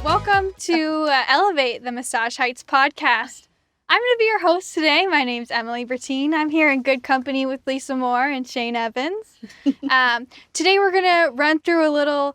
Welcome to Elevate, the Massage Heights podcast. I'm going to be your host today. My name's Emily Bertine. I'm here in good company with Lisa Moore and Shane Evans. Today we're going to run through a little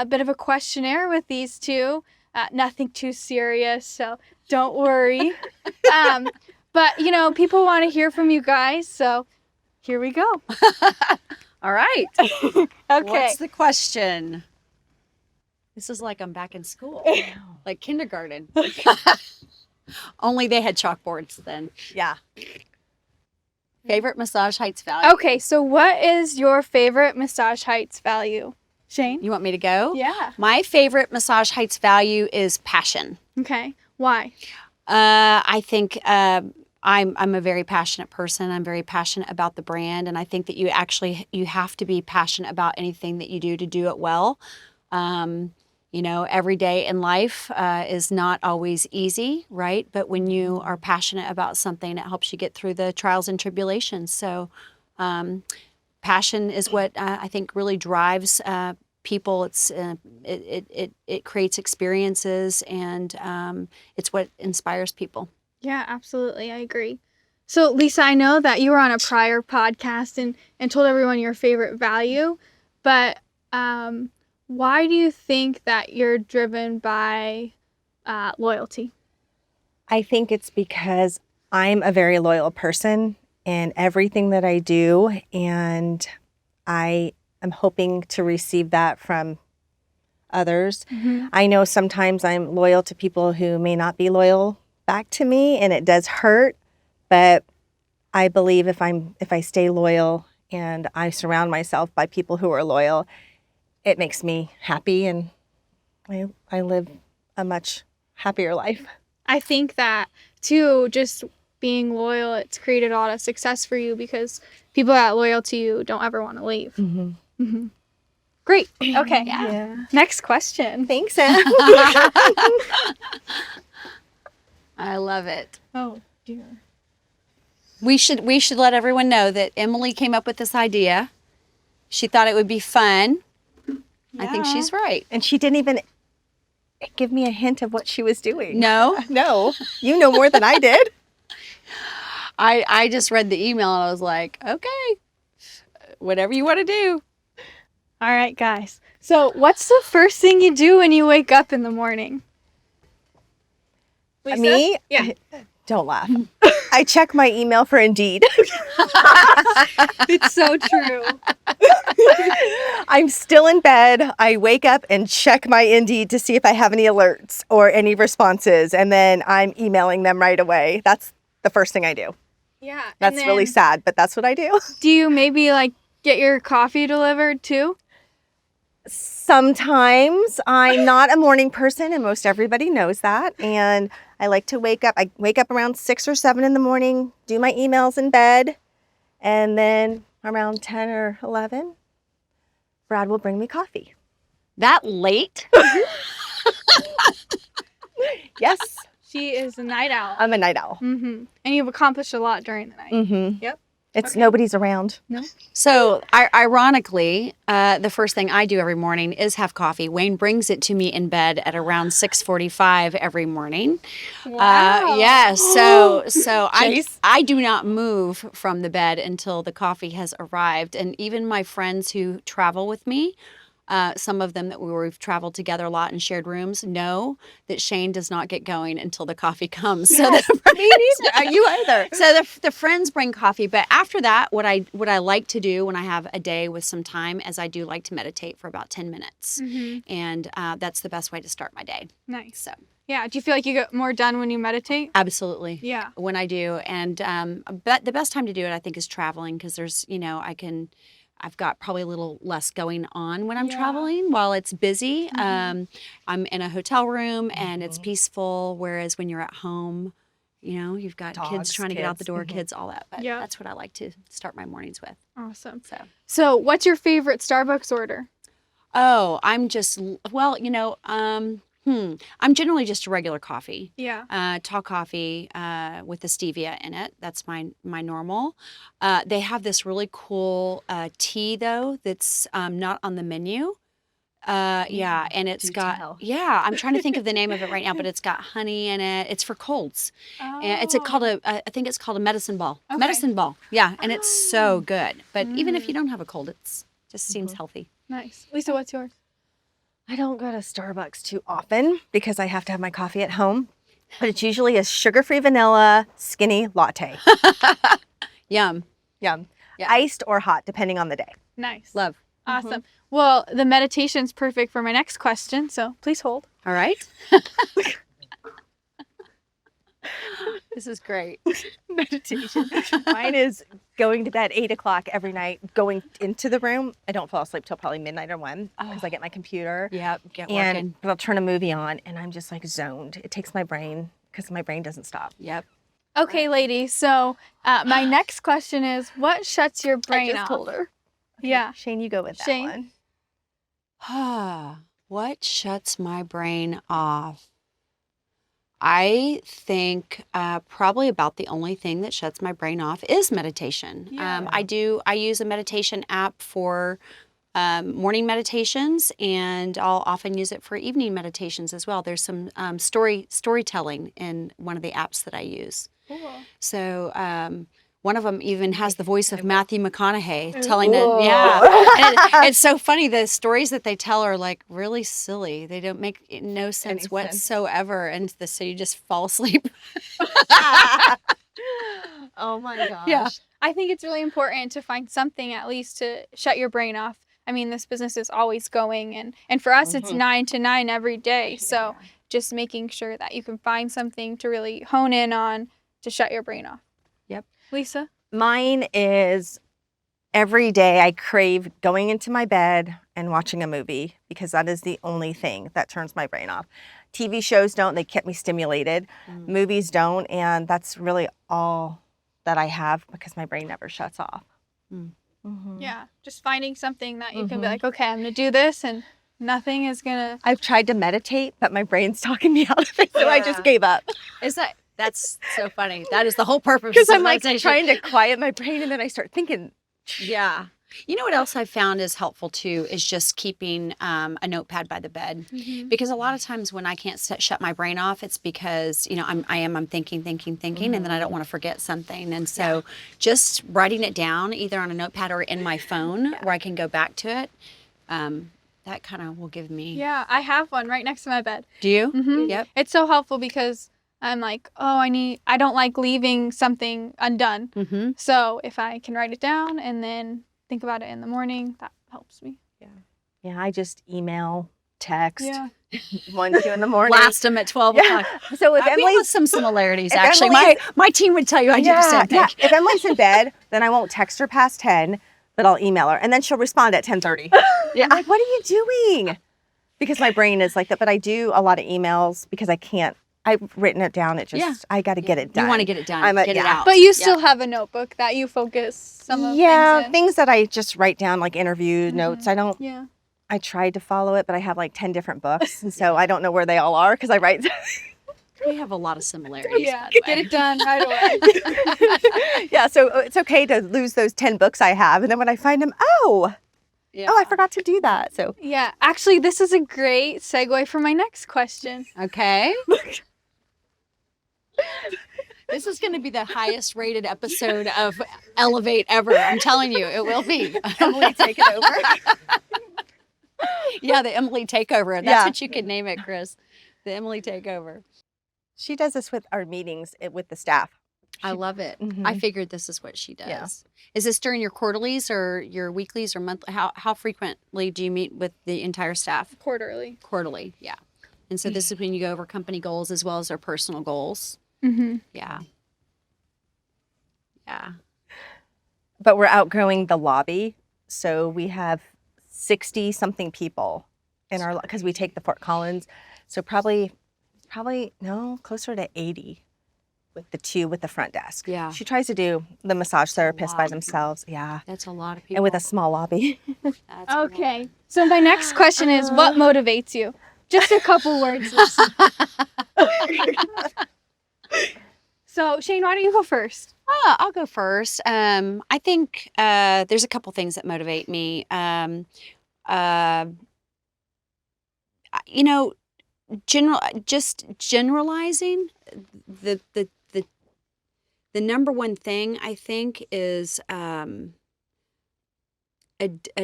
bit of a questionnaire with these two. Nothing too serious, so don't worry. But, you know, people want to hear from you guys, so here we go. All right. Okay. What's the question? This is like I'm back in school, like kindergarten. Only they had chalkboards then. Yeah. Favorite Massage Heights value? Okay, so what is your favorite Massage Heights value? Shane? You want me to go? Yeah. My favorite Massage Heights value is passion. Okay. Why? I think I'm a very passionate person. I'm very passionate about the brand, and I think that you have to be passionate about anything that you do it well. You know, every day in life is not always easy, right? But when you are passionate about something, it helps you get through the trials and tribulations. So passion is what I think really drives people. It creates experiences, and it's what inspires people. Yeah, absolutely. I agree. So, Lisa, I know that you were on a prior podcast and told everyone your favorite value, but why do you think that you're driven by loyalty? I think it's because I'm a very loyal person in everything that I do, and I am hoping to receive that from others. Mm-hmm. I know sometimes I'm loyal to people who may not be loyal back to me, and it does hurt, but I believe if I stay loyal and I surround myself by people who are loyal, it makes me happy, and I live a much happier life. I think that, too, just being loyal, it's created a lot of success for you because people that are loyal to you don't ever want to leave. Mm-hmm. Mm-hmm. Great. Okay. Yeah. Next question. Thanks, Em. I love it. Oh, dear. We should let everyone know that Emily came up with this idea. She thought it would be fun. I think Yeah. she's right. And she didn't even give me a hint of what she was doing. No? No. You know more than I did. I just read the email and I was like, okay, whatever you want to do. All right, guys. So, what's the first thing you do when you wake up in the morning? Lisa? Me? Yeah. Don't laugh. I check my email for Indeed. It's so true. I'm still in bed. I wake up and check my Indeed to see if I have any alerts or any responses, and then I'm emailing them right away. That's the first thing I do. Yeah. That's really sad, but that's what I do. Do you maybe like get your coffee delivered too? Sometimes I'm not a morning person, and most everybody knows that. And I like to wake up. I wake up around 6 or 7 in the morning, do my emails in bed, and then around 10 or 11, Brad will bring me coffee. That late? Yes, She is a night owl. I'm a night owl. Mm-hmm. And you've accomplished a lot during the night. Mm-hmm. Yep. It's Okay. nobody's around. No? So, ironically, the first thing I do every morning is have coffee. Wayne brings it to me in bed at around 6:45 every morning. Wow. Yes. So Chase. I do not move from the bed until the coffee has arrived. And even my friends who travel with me, some of them we've traveled together a lot and shared rooms, know that Shane does not get going until the coffee comes. Yes, So me neither. You either. So the friends bring coffee, but after that, what I like to do when I have a day with some time is I do like to meditate for about 10 minutes, Mm-hmm. and that's the best way to start my day. Nice. So Yeah. Do you feel like you get more done when you meditate? absolutely, Yeah. when I do, and but the best time to do it I think is traveling because there's I've got probably a little less going on when I'm Yeah. traveling while it's busy. Mhm. I'm in a hotel room and it's peaceful, whereas when you're at home, you've got kids Dogs, trying to get out the kids. door, Mhm. kids, all that. But Yeah. that's what I like to start my mornings with. Awesome. So, What's your favorite Starbucks order? I'm just, I'm generally just a regular coffee. Yeah. Tall coffee with the stevia in it. That's my normal. They have this really cool tea though that's not on the menu. Yeah, and it's Do got tell. I'm trying to think of the name of it right now, but it's got honey in it. It's for colds. And it's I think it's called a medicine ball. Okay. Medicine ball. Yeah, and it's so good. But even if Mm. you don't have a cold, it's just seems healthy. Nice. Lisa, what's yours? I don't go to Starbucks too often because I have to have my coffee at home. But it's usually a sugar-free vanilla skinny latte. Yum. Yum. Yeah. Iced or hot, depending on the day. Nice. Love. Awesome. Well, the meditation's perfect for my next question, so please hold. All right. This is great. Meditation. Mine is going to bed 8 o'clock every night, going into the room. I don't fall asleep till probably midnight or 1 because I get my computer. Yep. Get And working. but I'll turn a movie on and I'm just like zoned. It takes my brain because my brain doesn't stop. Yep. Okay, ladies. So my next question is, what shuts your brain off? her. Yeah. Shane, you go with that Shane? one. What shuts my brain off? I think probably about the only thing that shuts my brain off is meditation. Yeah. I use a meditation app for morning meditations, and I'll often use it for evening meditations as well. There's some storytelling in one of the apps that I use. Cool. So one of them even has the voice of Matthew McConaughey telling Whoa. it. Yeah, and it's so funny. The stories that they tell are like really silly. They don't make no sense sense. whatsoever, and so you just fall asleep. Oh my gosh. Yeah. I think it's really important to find something at least to shut your brain off. I mean, this business is always going, and for us, it's 9 to 9 every day. So just making sure that you can find something to really hone in on to shut your brain off. Yep. Lisa? Mine is every day I crave going into my bed and watching a movie because that is the only thing that turns my brain off. TV shows don't, they kept me stimulated. Movies don't, and that's really all that I have because my brain never shuts off. Yeah, just finding something that you can be like, okay, I'm going to do this, and nothing is going to... I've tried to meditate, but my brain's talking me out of it, so I just gave up. That's so funny. That is the whole purpose Because of I'm like meditation. trying to quiet my brain, and then I start thinking. Yeah. You know what else I found is helpful too is just keeping a notepad by the bed, because a lot of times when I can't shut my brain off, it's because I'm thinking, and then I don't want to forget something, and so just writing it down either on a notepad or in my phone where I can go back to it, that kind of will give me. Yeah, I have one right next to my bed. Do you? Mm-hmm. Yep. It's so helpful because I'm like, I don't like leaving something undone. Mm-hmm. So if I can write it down and then think about it in the morning, that helps me. Yeah, I just email, text, Yeah. 1, 2 in the morning. Blast them at 12 o'clock. So if We have Emily's some similarities, if actually. Emily My team would tell you I do the same thing. If Emily's in bed, then I won't text her past 10, but I'll email her, and then she'll respond at 10:30. Yeah. I'm like, what are you doing? Because my brain is like that, but I do a lot of emails because I can't. I've written it down. It just I got to get it done. You want to get it done. I'm Get it out. But you still have a notebook that you focus some of things in. things that I just write down, like interview notes. I don't. Yeah. I tried to follow it, but I have like 10 different books, and so I don't know where they all are because I write. We have a lot of similarities. Yeah. Get it done right away. Yeah, so it's okay to lose those 10 books I have, and then when I find them, oh, I forgot to do that. So Yeah. Actually, this is a great segue for my next question. Okay. This is going to be the highest rated episode of Elevate ever. I'm telling you, it will be. Emily, take it over. Yeah, the Emily Takeover. That's what you could name it, Chris. The Emily Takeover. She does this with our meetings with the staff. I love it. Mhm. I figured this is what she does. Yeah. Is this during your quarterlies or your weeklies or monthly? How frequently do you meet with the entire staff? Quarterly. Quarterly, yeah. And so this is when you go over company goals as well as their personal goals. Mm-hmm. Yeah. Yeah. But we're outgrowing the lobby, so we have 60 something people in our because we take the Fort Collins, so probably no, closer to 80 with the 2 with the front desk. Yeah. She tries to do the massage therapist by lot. themselves. Yeah. That's a lot of people. And with a small lobby. That's a lot. Okay. So my next question is, what motivates you? Just a couple words. So Shane, why don't you go first? I'll go first. I think there's a couple things that motivate me. you know, just generalizing, the number one thing I think is a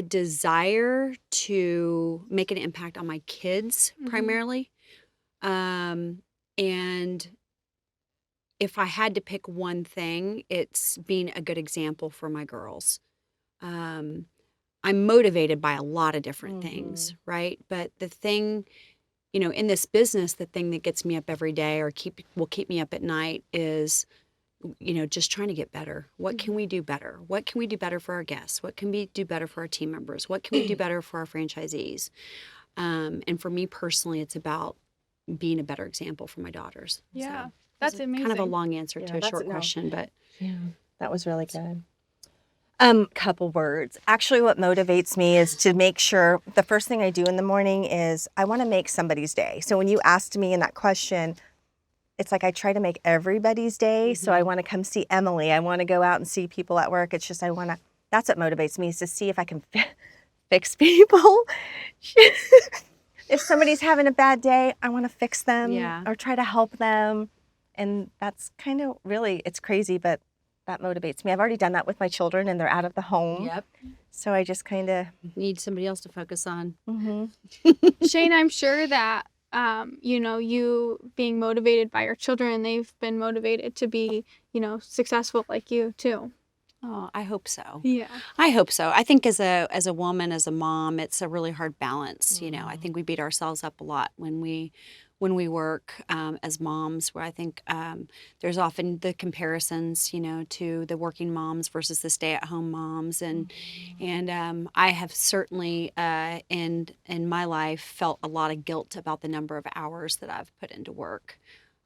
desire to make an impact on my kids primarily. And if I had to pick one thing, it's being a good example for my girls. I'm motivated by a lot of different things, right? But the thing, in this business, the thing that gets me up every day or will keep me up at night is, just trying to get better. What can we do better? What can we do better for our guests? What can we do better for our team members? What can we do better for our franchisees? And for me personally, it's about being a better example for my daughters. Yeah, So, that's amazing. Kind of a long answer to a short question, but yeah, that was really good. Couple words. Actually, what motivates me is to make sure the first thing I do in the morning is I want to make somebody's day. So when you asked me in that question, it's like I try to make everybody's day. So I want to come see Emily. I want to go out and see people at work. It's just that's what motivates me, is to see if I can fix people. If somebody's having a bad day, I want to fix them or try to help them. And that's kind of really, it's crazy, but that motivates me. I've already done that with my children and they're out of the home. Yep. So I just kind of need somebody else to focus on. Shane, I'm sure that, you being motivated by your children, they've been motivated to be, successful like you too. Oh, I hope so. Yeah. I hope so. I think as a woman, as a mom, it's a really hard balance. I think we beat ourselves up a lot when we work as moms, where I think there's often the comparisons, to the working moms versus the stay-at-home moms, and I have certainly in my life felt a lot of guilt about the number of hours that I've put into work.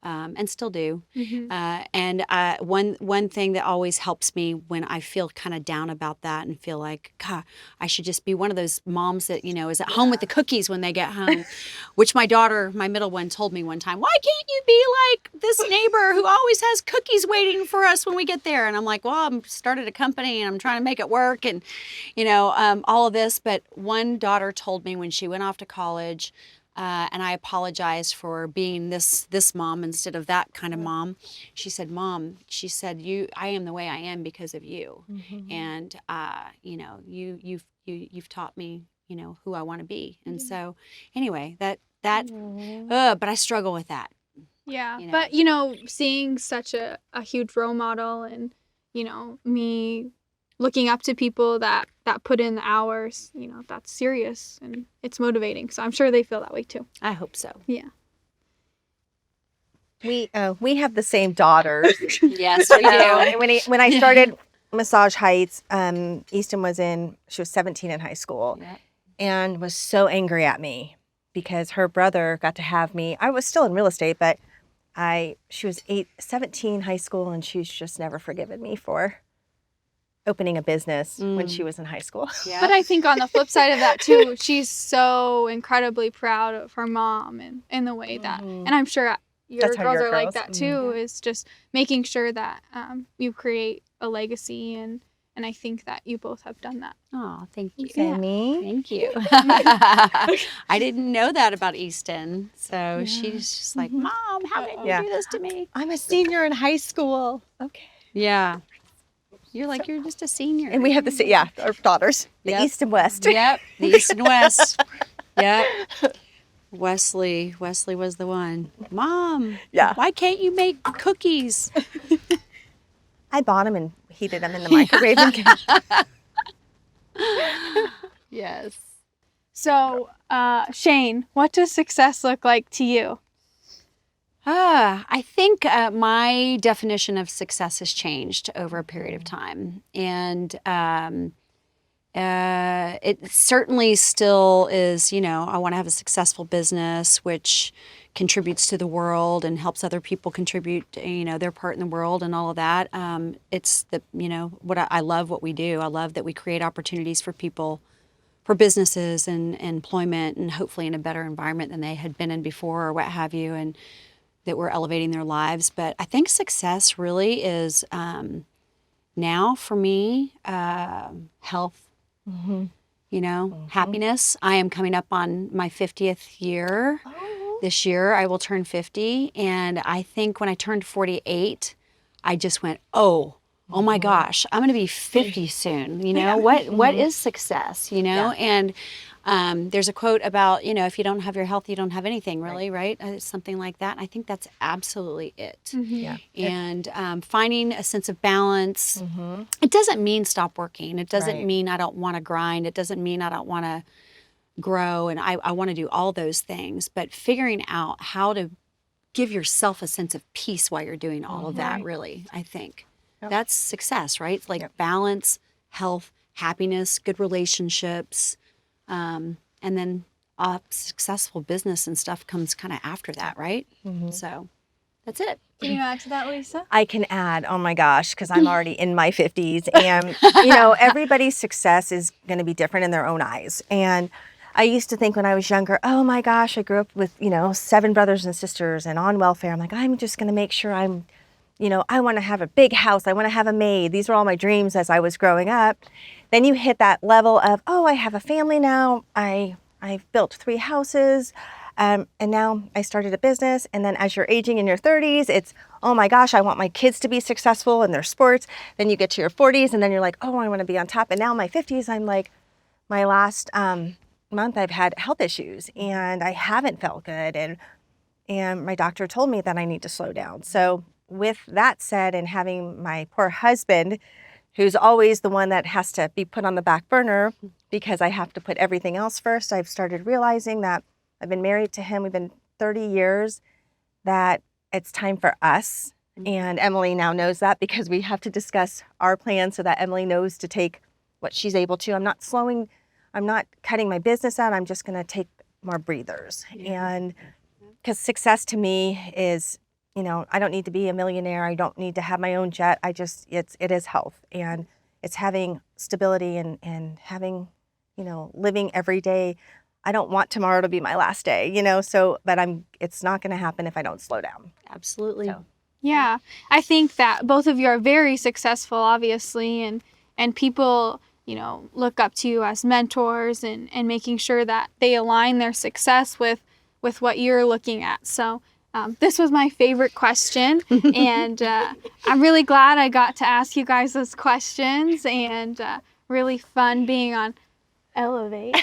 And still do. And one thing that always helps me when I feel kind of down about that and feel like, God, I should just be one of those moms that, is at home with the cookies when they get home, which my daughter, my middle one, told me one time, why can't you be like this neighbor who always has cookies waiting for us when we get there? And I'm like, well, I'm started a company and I'm trying to make it work and, all of this. But one daughter told me when she went off to college, and I apologized for being this mom instead of that kind of mom. She said, Mom, I am the way I am because of you. And, you've taught me, who I want to be. And so anyway, but I struggle with that. Yeah. But, seeing such a huge role model and, me looking up to people that put in the hours, that's serious and it's motivating. So I'm sure they feel that way too. I hope so. Yeah. We have the same daughters. Yes, we do. When I started Massage Heights, Easton she was 17 in high school and was so angry at me because her brother got to have me. I was still in real estate, but she was 17 high school, and she's just never forgiven me for opening a business when she was in high school. Yeah. But I think on the flip side of that too, she's so incredibly proud of her mom and the way that, and I'm sure your girls are like that too, is just making sure that you create a legacy, and I think that you both have done that. Oh, thank you. Sammy. Thank you. I didn't know that about Easton. So she's just like, Mom, how did you do this to me? I'm a senior in high school. Okay. Yeah. You're just a senior. And we have our daughters, the East and West. Yep, the East and West. Yep. Wesley was the one. Mom, why can't you make cookies? I bought them and heated them in the microwave. Yes. So, Shane, what does success look like to you? I think my definition of success has changed over a period of time. And it certainly still is, I want to have a successful business which contributes to the world and helps other people contribute, their part in the world and all of that. It's I love what we do. I love that we create opportunities for people, for businesses and employment, and hopefully in a better environment than they had been in before or what have you. And that we're elevating their lives. But I think success really is now for me, health, happiness. I am coming up on my 50th year. This year I will turn 50. And I think when I turned 48, I just went, oh my gosh, I'm going to be 50 soon. What is success, And there's a quote about, if you don't have your health, you don't have anything really, right? Something like that. And I think that's absolutely it. Yeah. And finding a sense of balance. It doesn't mean stop working. It doesn't mean I don't want to grind. It doesn't mean I don't want to grow. And I want to do all those things. But figuring out how to give yourself a sense of peace while you're doing all of that, really, I think. That's success, right? It's like balance, health, happiness, good relationships. And then successful business and stuff comes kind of after that, right? So that's it. Can you add to that, Lisa? I can add, oh my gosh, because I'm already in my 50s. And, everybody's success is going to be different in their own eyes. And I used to think when I was younger, oh my gosh, I grew up with, 7 brothers and sisters and on welfare. I'm like, I'm just going to make sure I want to have a big house. I want to have a maid. These were all my dreams as I was growing up. Then you hit that level of, oh, I have a family now. I've built 3 houses. And now I started a business. And then as you're aging in your 30s, it's, oh my gosh, I want my kids to be successful in their sports. Then you get to your 40s and then you're like, oh, I want to be on top. And now in my 50s, I'm like, my last month I've had health issues and I haven't felt good. And my doctor told me that I need to slow down. So with that said, and having my poor husband, who's always the one that has to be put on the back burner because I have to put everything else first, I've started realizing that I've been married to him. We've been 30 years, that it's time for us. And Emily now knows that because we have to discuss our plans so that Emily knows to take what she's able to. I'm not cutting my business out. I'm just going to take more breathers. And because success to me is, I don't need to be a millionaire. I don't need to have my own jet. It is health, and it's having stability and having, living every day. I don't want tomorrow to be my last day, but it's not going to happen if I don't slow down. Absolutely. So. Yeah. I think that both of you are very successful, obviously, and people, look up to you as mentors and making sure that they align their success with what you're looking at. So this was my favorite question, and I'm really glad I got to ask you guys those questions, and really fun being on Elevate.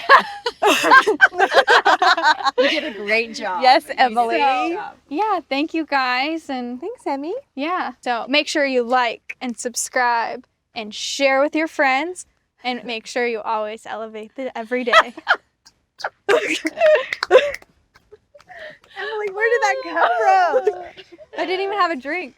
You did a great job. Yes, Emily. Yeah, thank you guys, and Thanks, Emmy. yeah. So make sure you like and subscribe and share with your friends, and make sure you always elevate every day. Emily, where did that come from? I didn't even have a drink.